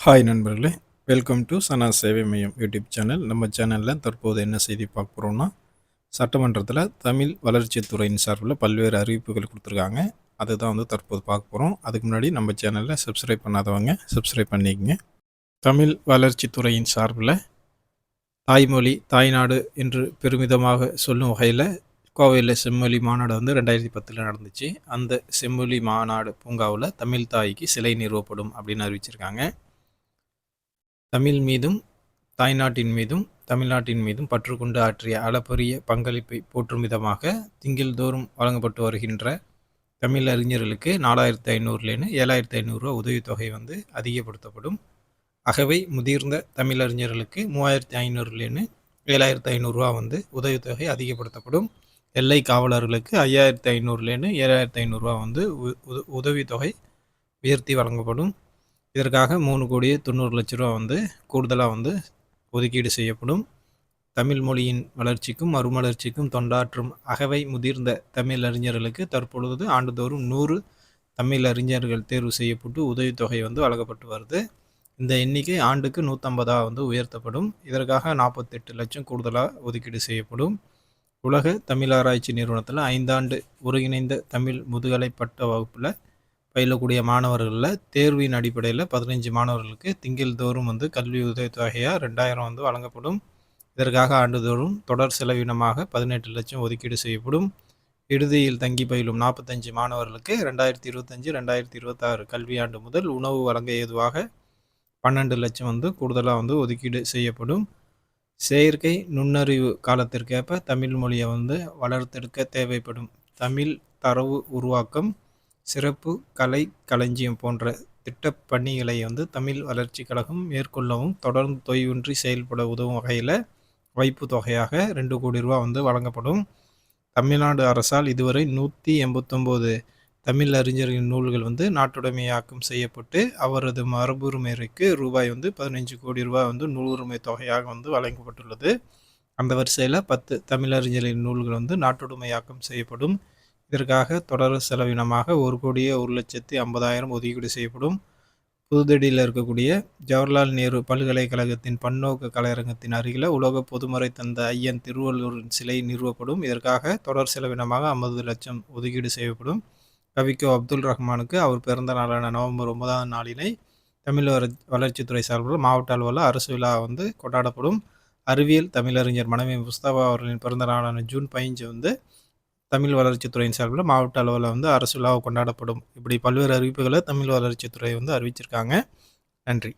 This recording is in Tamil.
ஹாய் நண்பர்களே! வெல்கம் டு சனா சேவை மையம் யூடியூப் சேனல். நம்ம சேனலில் தற்போது என்ன செய்தி பார்க்க போகிறோம்னா, சட்டமன்றத்தில் தமிழ் வளர்ச்சித் துறையின் சார்பில் பல்வேறு அறிவிப்புகள் கொடுத்துருக்காங்க. அதுதான் தற்போது பார்க்க போகிறோம். அதுக்கு முன்னாடி நம்ம சேனலில் சப்ஸ்கிரைப் பண்ணாதவங்க சப்ஸ்கிரைப் பண்ணிக்கங்க. தமிழ் வளர்ச்சித் துறையின் சார்பில் தாய்மொழி தாய்நாடு என்று பெருமிதமாக சொல்லும் வகையில் கோவையில் செம்மொழி மாநாடு 2010 நடந்துச்சு. அந்த செம்மொழி மாநாடு பூங்காவில் தமிழ் தாய்க்கு சிலை நிறுவப்படும் அப்படின்னு அறிவிச்சிருக்காங்க. தமிழ் மீதும் தாய்நாட்டின் மீதும் தமிழ்நாட்டின் மீதும் பற்று கொண்டு ஆற்றிய அளப்பரிய பங்களிப்பை போற்றும் விதமாக திங்கள்தோறும் வழங்கப்பட்டு வருகின்ற தமிழ் அறிஞர்களுக்கு 4500லேருந்து 7500 உதவித்தொகை அதிகப்படுத்தப்படும். ஆகவே முதிர்ந்த தமிழறிஞர்களுக்கு 3500லேருந்து 7500 உதவித்தொகை அதிகப்படுத்தப்படும். எல்லை காவலர்களுக்கு 5500லேருந்து 7500 உதவித்தொகை உயர்த்தி வழங்கப்படும். இதற்காக 3,90,00,000 கூடுதலாக ஒதுக்கீடு செய்யப்படும். தமிழ் மொழியின் வளர்ச்சிக்கும் மறுமலர்ச்சிக்கும் தொண்டாற்றும் அகவை முதிர்ந்த தமிழ் அறிஞர்களுக்கு தற்பொழுது ஆண்டுதோறும் 100 தமிழ் அறிஞர்கள் தேர்வு செய்யப்பட்டு உதவித்தொகை வழங்கப்பட்டு வருது. இந்த எண்ணிக்கை ஆண்டுக்கு 150 உயர்த்தப்படும். இதற்காக 48 லட்சம் கூடுதலாக ஒதுக்கீடு செய்யப்படும். உலக தமிழ் ஆராய்ச்சி நிறுவனத்தில் 5 ஆண்டு ஒருங்கிணைந்த தமிழ் முதுகலை பட்ட வகுப்பில் பயிலக்கூடிய மாணவர்களில் தேர்வின் அடிப்படையில் 15 மாணவர்களுக்கு திங்கள்தோறும் கல்வி உதவித்தொகையாக 2000 வழங்கப்படும். இதற்காக ஆண்டுதோறும் தொடர் செலவினமாக 18 லட்சம் ஒதுக்கீடு செய்யப்படும். விடுதியில் தங்கி பயிலும் 45 மாணவர்களுக்கு 2025-2026 கல்வியாண்டு முதல் உணவு வழங்க ஏதுவாக 12 லட்சம் கூடுதலாக ஒதுக்கீடு செய்யப்படும். செயற்கை நுண்ணறிவு காலத்திற்கேற்ப தமிழ் மொழியை வளர்த்தெடுக்க தேவைப்படும் தமிழ் தரவு உருவாக்கம், சிறப்பு கலை களஞ்சியம் போன்ற திட்டப் பணிகளை தமிழ் வளர்ச்சி கழகம் மேற்கொள்ளவும் தொடர்ந்து தொய்வின்றி செயல்பட உதவும் வகையில் வைப்பு தொகையாக 2 கோடி ரூபா வழங்கப்படும். தமிழ்நாடு அரசால் இதுவரை 189 தமிழ் அறிஞர்களின் நூல்கள் நாட்டுடைமையாக்கம் செய்யப்பட்டு அவரது மரபுரிமைக்கு ரூபாய் 15 கோடி ரூபாய் நூலுரிமை தொகையாக வழங்கப்பட்டுள்ளது. அந்த வரிசையில் 10 தமிழறிஞர்களின் நூல்கள் நாட்டுடைமையாக்கம் செய்யப்படும். இதற்காக தொடர் செலவினமாக 1,01,50,000 ஒதுக்கீடு செய்யப்படும். புதுதில்லியில் இருக்கக்கூடிய ஜவஹர்லால் நேரு பல்கலைக்கழகத்தின் பன்னோக்கு கலையரங்கத்தின் அருகில் உலக பொதுமறை தந்த ஐயன் திருவள்ளுவரின் சிலை நிறுவப்படும். இதற்காக தொடர் செலவினமாக 50 லட்சம் ஒதுக்கீடு செய்யப்படும். கவிக்கோ அப்துல் ரஹ்மானுக்கு அவர் பிறந்த நாளான நவம்பர் 9ஆம் நாளினை தமிழ் வளர்ச்சித்துறை சார்பில் மாவட்ட அளவில் அரசு விழா கொண்டாடப்படும். அறிவியல் தமிழறிஞர் மனைவி முஸ்தபா அவர்களின் பிறந்த நாளான ஜூன் 15 தமிழ் வளர்ச்சித்துறையின் சார்பில் மாவட்ட அளவில் அரசு விழாவை கொண்டாடப்படும். இப்படி பல்வேறு அறிவிப்புகளை தமிழ் வளர்ச்சித்துறை அறிவிச்சிருக்காங்க. நன்றி.